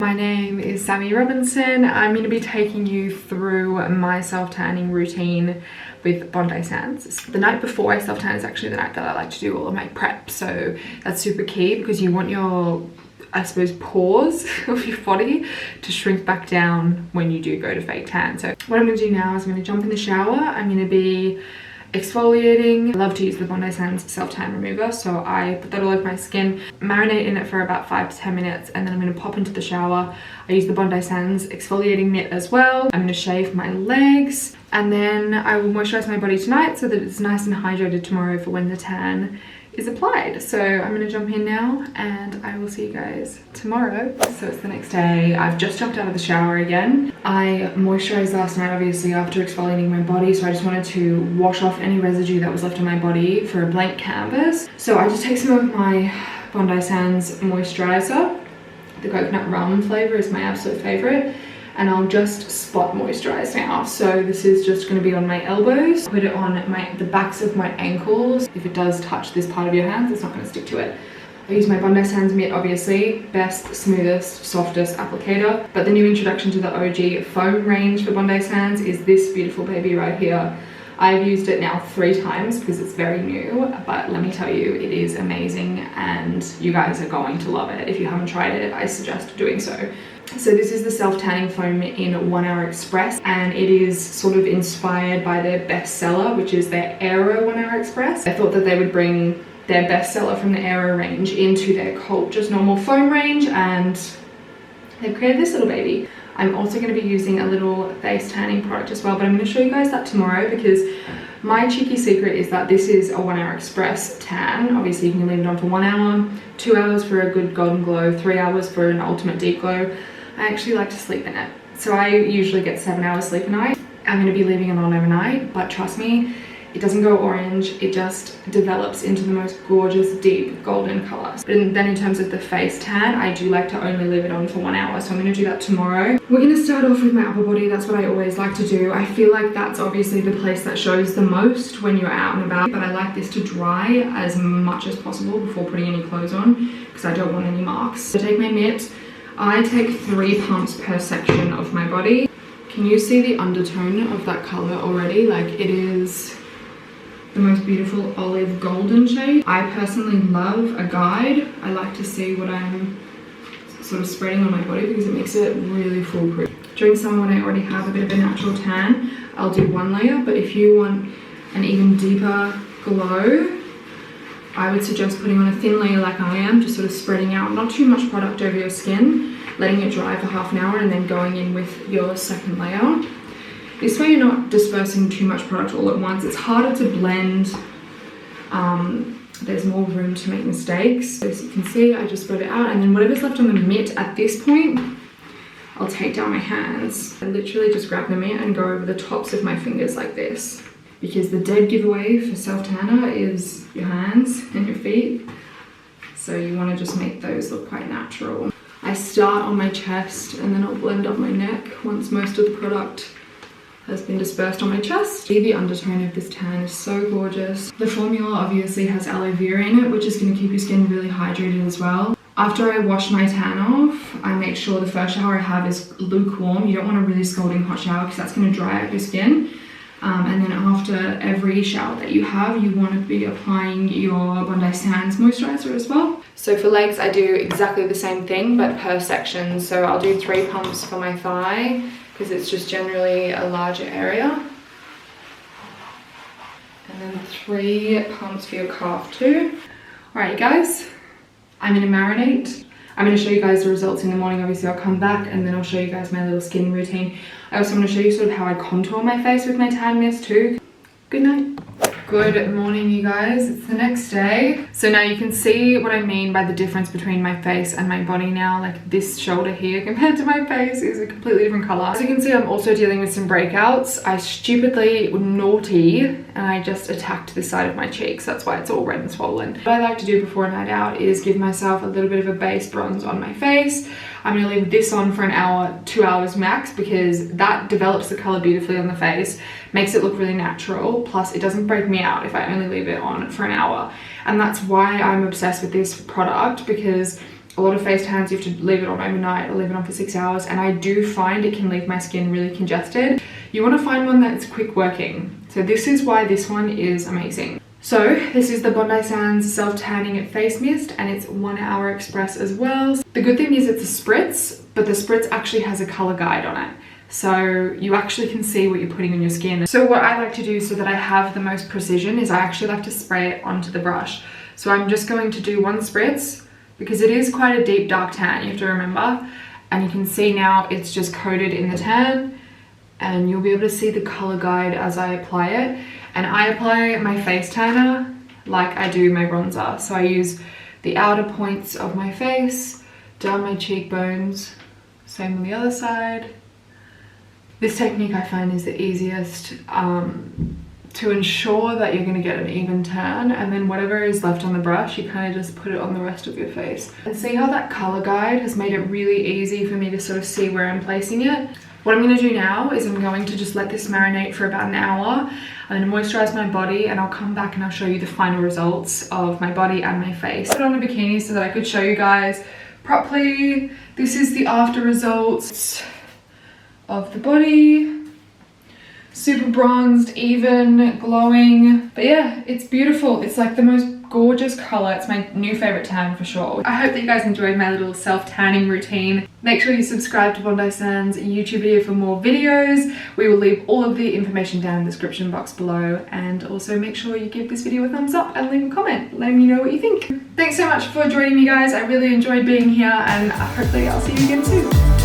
My name is Sammy Robinson. I'm going to be taking you through my self-tanning routine with Bondi Sands. The night before I self-tan is actually the night that I like to do all of my prep, so that's super key because you want your, I suppose, pores of your body to shrink back down when you do go to fake tan. So what I'm going to do now is I'm going to jump in the shower. I'm going to be exfoliating. I love to use the Bondi Sands self-tan remover, so I put that all over my skin, marinate in it for about 5 to 10 minutes, and then I'm going to pop into the shower. I use the Bondi Sands exfoliating mitt as well. I'm going to shave my legs, and then I will moisturize my body tonight so that it's nice and hydrated tomorrow for when the tan is applied. So I'm going to jump in now and I will see you guys tomorrow. So it's the next day. I've just jumped out of the shower again. I moisturized last night obviously after exfoliating my body, so I just wanted to wash off any residue that was left on my body for a blank canvas. So I just take some of my Bondi Sands moisturizer. The coconut rum flavor is my absolute favorite, and I'll just spot moisturize now. So this is just going to be on my elbows. Put it on the backs of my ankles. If it does touch this part of your hands, it's not going to stick to it. I use my Bondi Sands mitt, obviously, best, smoothest, softest applicator. But the new introduction to the OG foam range for Bondi Sands is this beautiful baby right here. I've used it now 3 times because it's very new, but let me tell you, it is amazing and you guys are going to love it. If you haven't tried it, I suggest doing so. So this is the self-tanning foam in 1 Hour Express, and it is sort of inspired by their bestseller, which is their Aero 1 Hour Express. I thought that they would bring their bestseller from the Aero range into their cult, just normal foam range, and they've created this little baby. I'm also going to be using a little face tanning product as well, but I'm going to show you guys that tomorrow because my cheeky secret is that this is a 1 Hour Express tan. Obviously you can leave it on for 1 hour, 2 hours for a good golden glow, 3 hours for an ultimate deep glow. I actually like to sleep in it. So I usually get 7 hours sleep a night. I'm going to be leaving it on overnight, but trust me, it doesn't go orange, it just develops into the most gorgeous deep golden color. But then in terms of the face tan, I do like to only leave it on for 1 hour, so I'm going to do that tomorrow. We're going to start off with my upper body. That's what I always like to do. I feel like that's obviously the place that shows the most when you're out and about, but I like this to dry as much as possible before putting any clothes on because I don't want any marks. So take my mitt. I take 3 pumps per section of my body. Can you see the undertone of that color already? Like, it is the most beautiful olive golden shade. I personally love a guide. I like to see what I'm sort of spreading on my body because it makes it really foolproof. During summer when I already have a bit of a natural tan, I'll do 1 layer, but if you want an even deeper glow, I would suggest putting on a thin layer like I am, just sort of spreading out, not too much product over your skin, letting it dry for half an hour and then going in with your second layer. This way you're not dispersing too much product all at once. It's harder to blend. There's more room to make mistakes. As you can see, I just spread it out, and then whatever's left on the mitt at this point, I'll take down my hands. I literally just grab the mitt and go over the tops of my fingers like this, because the dead giveaway for self-tanner is your hands and your feet. So you want to just make those look quite natural. I start on my chest and then I'll blend up my neck once most of the product has been dispersed on my chest. The undertone of this tan is so gorgeous. The formula obviously has aloe vera in it, which is going to keep your skin really hydrated as well. After I wash my tan off, I make sure the first shower I have is lukewarm. You don't want a really scalding hot shower because that's going to dry out your skin. And then after every shower that you have, you want to be applying your Bondi Sands moisturizer as well. So for legs, I do exactly the same thing, but per section. So I'll do 3 pumps for my thigh, because it's just generally a larger area. And then 3 pumps for your calf too. Alright guys, I'm going to marinate. I'm going to show you guys the results in the morning. Obviously I'll come back and then I'll show you guys my little skin routine. I also want to show you sort of how I contour my face with my tan mist too. Good night. Good morning you guys, it's the next day. So now you can see what I mean by the difference between my face and my body now. Like this shoulder here compared to my face is a completely different color. As you can see, I'm also dealing with some breakouts. I stupidly naughty and I just attacked this side of my cheeks. That's why it's all red and swollen. What I like to do before a night out is give myself a little bit of a base bronze on my face. I'm going to leave this on for an hour, 2 hours max, because that develops the color beautifully on the face, makes it look really natural, plus it doesn't break me out if I only leave it on for an hour. And that's why I'm obsessed with this product, because A lot of face tans, you have to leave it on overnight or leave it on for 6 hours, and I do find it can leave my skin really congested. You want to find one that's quick working. So this is why this one is amazing. So this is the Bondi Sands Self Tanning Face Mist, and it's 1 hour express as well. The good thing is it's a spritz, but the spritz actually has a color guide on it. So you actually can see what you're putting on your skin. So what I like to do so that I have the most precision is I actually like to spray it onto the brush. So I'm just going to do 1 spritz, because it is quite a deep dark tan, you have to remember. And you can see now it's just coated in the tan, and you'll be able to see the color guide as I apply it. And I apply my face tanner like I do my bronzer. So I use the outer points of my face, down my cheekbones, same on the other side. This technique I find is the easiest to ensure that you're gonna get an even tan, and then whatever is left on the brush, you kind of just put it on the rest of your face. And see how that color guide has made it really easy for me to sort of see where I'm placing it. What I'm gonna do now is I'm going to just let this marinate for about an hour. I'm gonna moisturize my body, and I'll come back and I'll show you the final results of my body and my face. I put on a bikini so that I could show you guys properly. This is the after results of the body. Super bronzed, even, glowing. But yeah, it's beautiful. It's like the most gorgeous color. It's my new favorite tan for sure. I hope that you guys enjoyed my little self-tanning routine. Make sure you subscribe to Bondi Sands YouTube video for more videos. We will leave all of the information down in the description box below, and also make sure you give this video a thumbs up and leave a comment. Let me know what you think. Thanks so much for joining me, guys. I really enjoyed being here, and hopefully I'll see you again soon.